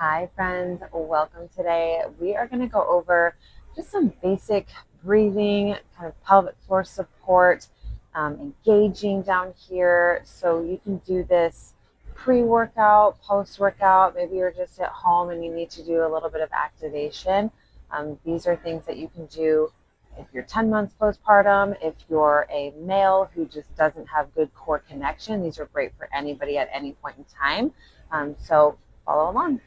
Hi friends, welcome today. We are going to go over just some basic breathing, kind of pelvic floor support, engaging down here. So you can do this pre-workout, post-workout. Maybe you're just at home and you need to do a little bit of activation. These are things that you can do if you're 10 months postpartum, if you're a male who just doesn't have good core connection. These are great for anybody at any point in time. So follow along.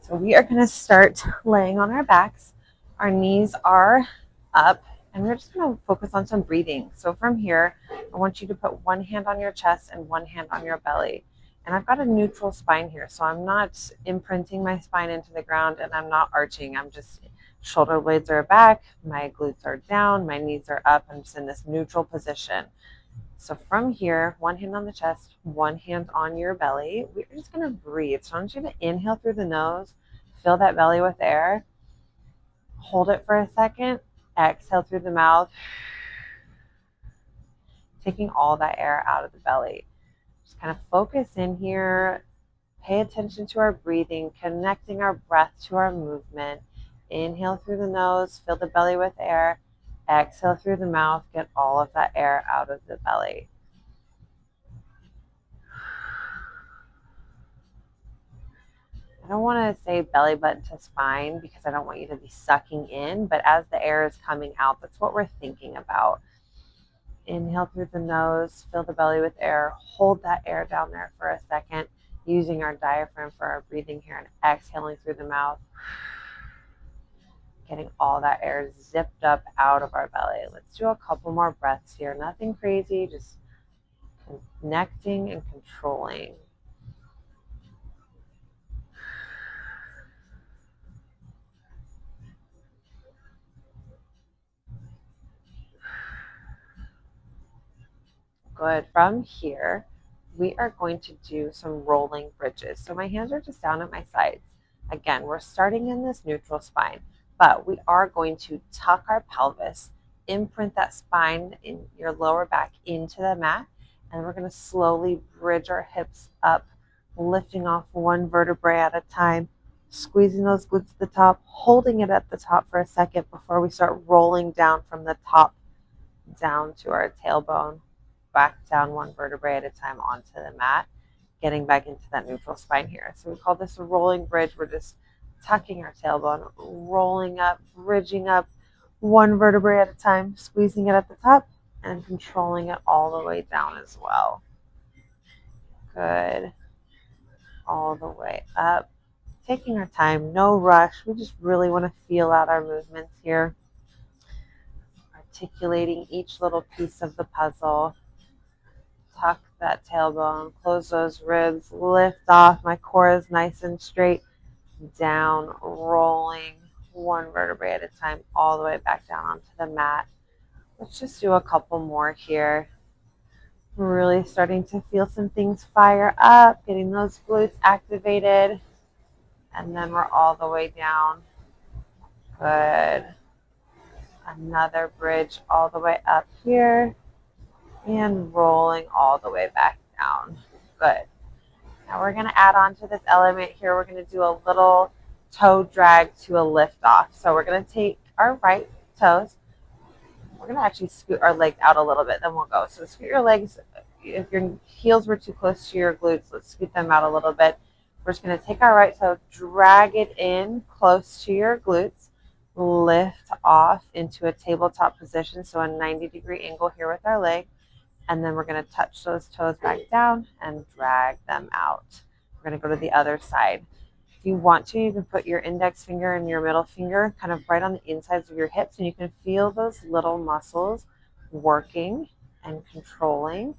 So we are going to start laying on our backs. Our knees are up, and we're just going to focus on some breathing. So from here, I want you to put one hand on your chest and one hand on your belly. And I've got a neutral spine here, so I'm not imprinting my spine into the ground and I'm not arching. I'm just, shoulder blades are back, my glutes are down, my knees are up. I'm just in this neutral position. So from here, one hand on the chest, one hand on your belly. We're just going to breathe. So I want you to inhale through the nose, fill that belly with air, hold it for a second, exhale through the mouth, taking all that air out of the belly. Just kind of focus in here, pay attention to our breathing, connecting our breath to our movement. Inhale through the nose, fill the belly with air, exhale through the mouth, get all of that air out of the belly. I don't want to say belly button to spine because I don't want you to be sucking in, but as the air is coming out, that's what we're thinking about. Inhale through the nose, fill the belly with air, hold that air down there for a second, using our diaphragm for our breathing here, and exhaling through the mouth, getting all that air zipped up out of our belly. Let's do a couple more breaths here. Nothing crazy, just connecting and controlling. Good. From here, we are going to do some rolling bridges. So my hands are just down at my sides. Again, we're starting in this neutral spine, but we are going to tuck our pelvis, imprint that spine in your lower back into the mat, and we're going to slowly bridge our hips up, lifting off one vertebrae at a time, squeezing those glutes to the top, holding it at the top for a second before we start rolling down from the top down to our tailbone, back down one vertebrae at a time onto the mat, getting back into that neutral spine here. So we call this a rolling bridge. We're just tucking our tailbone, rolling up, bridging up one vertebrae at a time, squeezing it at the top and controlling it all the way down as well. Good. All the way up. Taking our time, no rush. We just really want to feel out our movements here. Articulating each little piece of the puzzle. Tuck that tailbone, close those ribs, lift off. My core is nice and straight. Down, rolling one vertebrae at a time, all the way back down onto the mat. Let's just do a couple more here. Really starting to feel some things fire up, getting those glutes activated. And then we're all the way down. Good. Another bridge all the way up here. And rolling all the way back down. Good. Now we're going to add on to this element here. We're going to do a little toe drag to a lift off. So we're going to take our right toes. We're going to actually scoot our legs out a little bit, then we'll go. So scoot your legs. If your heels were too close to your glutes, let's scoot them out a little bit. We're just going to take our right toe, drag it in close to your glutes, lift off into a tabletop position. So a 90-degree angle here with our leg. And then we're going to touch those toes back down and drag them out. We're going to go to the other side. If you want to, you can put your index finger and your middle finger kind of right on the insides of your hips, and you can feel those little muscles working and controlling.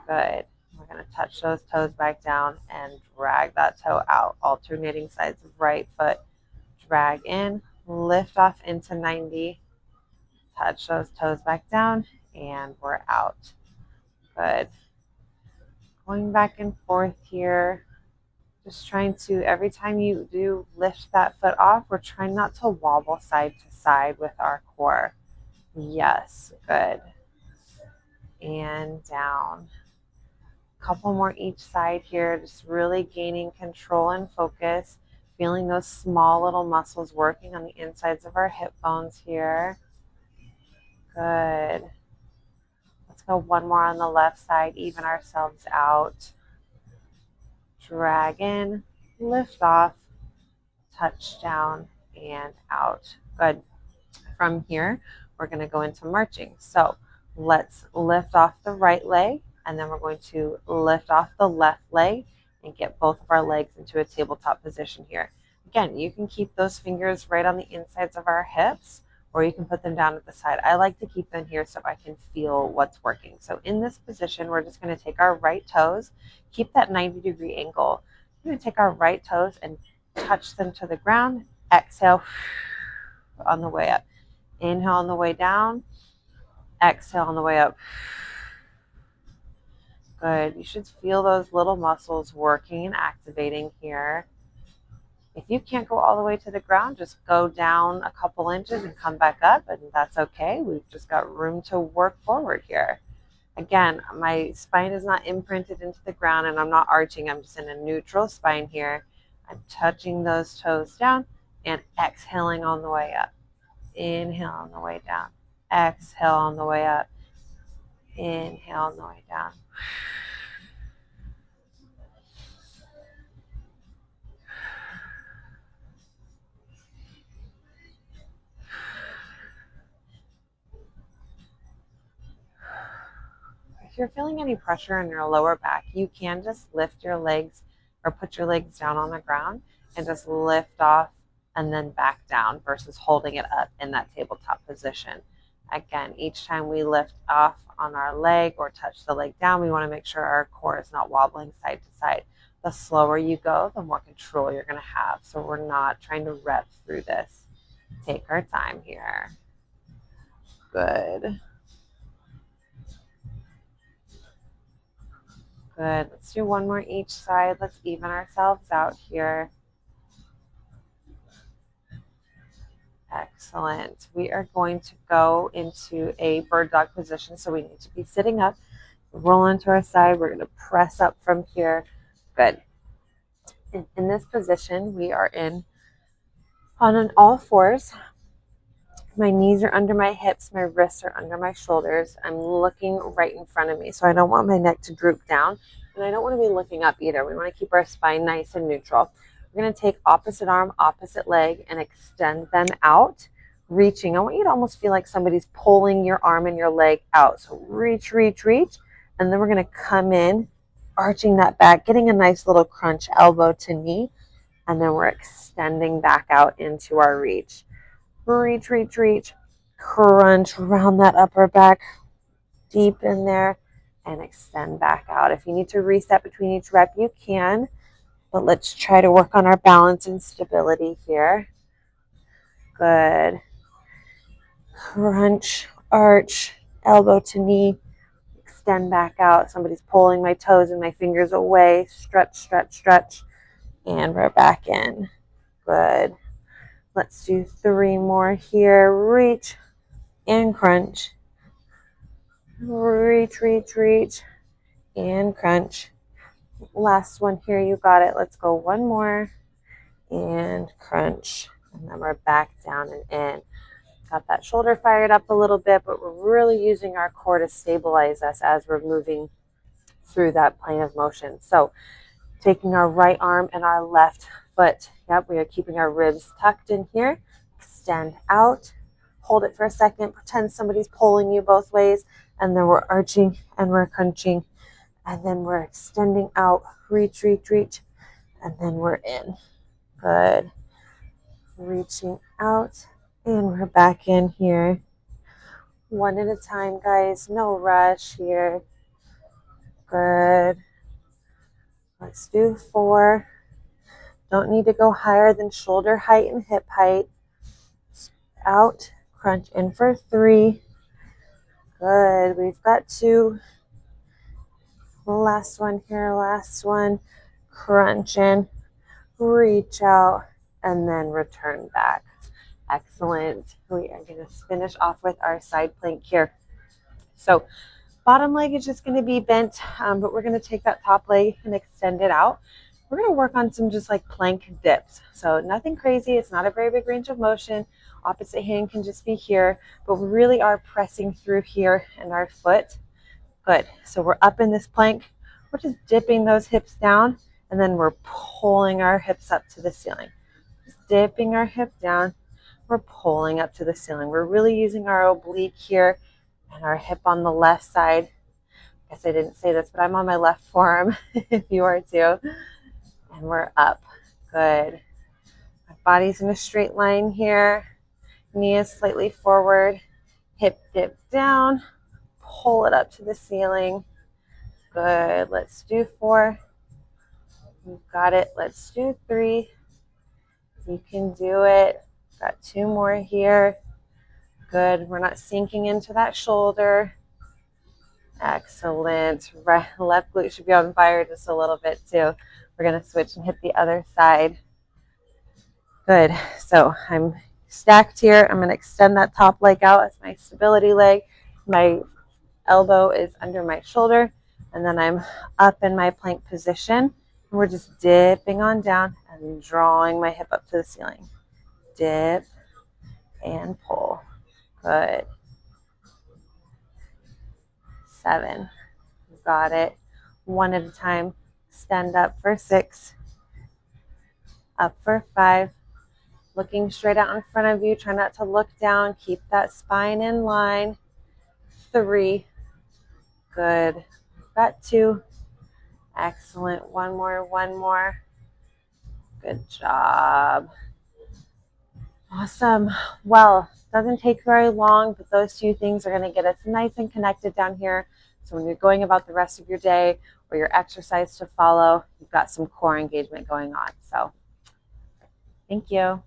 Good. We're going to touch those toes back down and drag that toe out. Alternating sides of right foot. Drag in, lift off into 90. Touch those toes back down, and we're out. Good. Going back and forth here. Just trying to, every time you do lift that foot off, we're trying not to wobble side to side with our core. Yes, good. And down. Couple more each side here, just really gaining control and focus, feeling those small little muscles working on the insides of our hip bones here. Good. Let's go one more on the left side, even ourselves out. Dragon, lift off, touch down, and out. Good. From here, we're going to go into marching. So let's lift off the right leg, and then we're going to lift off the left leg and get both of our legs into a tabletop position here. Again, you can keep those fingers right on the insides of our hips, or you can put them down at the side. I like to keep them here so I can feel what's working. So in this position, we're just going to take our right toes, keep that 90-degree angle. We're going to take our right toes and touch them to the ground. Exhale on the way up. Inhale on the way down. Exhale on the way up. Good. You should feel those little muscles working and activating here. If you can't go all the way to the ground, just go down a couple inches and come back up, and that's okay. We've just got room to work forward here. Again, my spine is not imprinted into the ground, and I'm not arching. I'm just in a neutral spine here. I'm touching those toes down and exhaling on the way up. Inhale on the way down. Exhale on the way up. Inhale on the way down. If you're feeling any pressure in your lower back, you can just lift your legs or put your legs down on the ground and just lift off and then back down versus holding it up in that tabletop position. Again, each time we lift off on our leg or touch the leg down, we want to make sure our core is not wobbling side to side. The slower you go, the more control you're going to have. So we're not trying to rep through this. Take our time here. Good. Good. Let's do one more each side. Let's even ourselves out here. Excellent. We are going to go into a bird dog position. So we need to be sitting up, roll into our side. We're going to press up from here. Good. In this position, we are on all fours. My knees are under my hips. My wrists are under my shoulders. I'm looking right in front of me. So I don't want my neck to droop down. And I don't want to be looking up either. We want to keep our spine nice and neutral. We're going to take opposite arm, opposite leg, and extend them out, reaching. I want you to almost feel like somebody's pulling your arm and your leg out. So reach, reach, reach. And then we're going to come in, arching that back, getting a nice little crunch, elbow to knee. And then we're extending back out into our reach. Reach, reach, reach. Crunch, round that upper back, deep in there, and extend back out. If you need to reset between each rep, you can. But let's try to work on our balance and stability here. Good. Crunch, arch, elbow to knee, extend back out. Somebody's pulling my toes and my fingers away. Stretch, stretch, stretch. And we're back in. Good. Let's do 3 more here. Reach and crunch. Reach, reach, reach. And crunch. Last one here, you got it. Let's go one more and crunch, and then we're back down and in. Got that shoulder fired up a little bit, but we're really using our core to stabilize us as we're moving through that plane of motion. So taking our right arm and our left foot, we are keeping our ribs tucked in here. Extend out, hold it for a second, pretend somebody's pulling you both ways, and then we're arching and we're crunching. And then we're extending out, reach, reach, reach, and then we're in. Good. Reaching out, and we're back in here. One at a time, guys. No rush here. Good. Let's do 4. Don't need to go higher than shoulder height and hip height. Out, crunch in for 3. Good. We've got 2. Last one here, last one. Crunch in, reach out, and then return back. Excellent. We are going to finish off with our side plank here. So Bottom leg is just going to be bent, but we're going to take that top leg and extend it out. We're going to work on some just like plank dips. So nothing crazy. It's not a very big range of motion. Opposite hand can just be here, but we really are pressing through here in our foot. Good. So we're up in this plank. We're just dipping those hips down, and then we're pulling our hips up to the ceiling. Just dipping our hip down. We're pulling up to the ceiling. We're really using our oblique here and our hip on the left side. I guess I didn't say this, but I'm on my left forearm if you are too. And we're up. Good. My body's in a straight line here. Knee is slightly forward. Hip dip down. Pull it up to the ceiling. Good. Let's do 4. You've got it. Let's do 3. You can do it. Got 2 more here. Good. We're not sinking into that shoulder. Excellent. Right, left glute should be on fire just a little bit too. We're going to switch and hit the other side. Good. So I'm stacked here. I'm going to extend that top leg out as my stability leg. My elbow is under my shoulder, and then I'm up in my plank position. And we're just dipping on down and drawing my hip up to the ceiling. Dip and pull. Good. 7. Got it. 1 at a time. Stand up for 6. Up for 5. Looking straight out in front of you. Try not to look down. Keep that spine in line. 3. Good. Got 2. Excellent. 1 more. 1 more. Good job. Awesome. Well, doesn't take very long, but those 2 things are going to get us nice and connected down here. So when you're going about the rest of your day or your exercise to follow, you've got some core engagement going on. So thank you.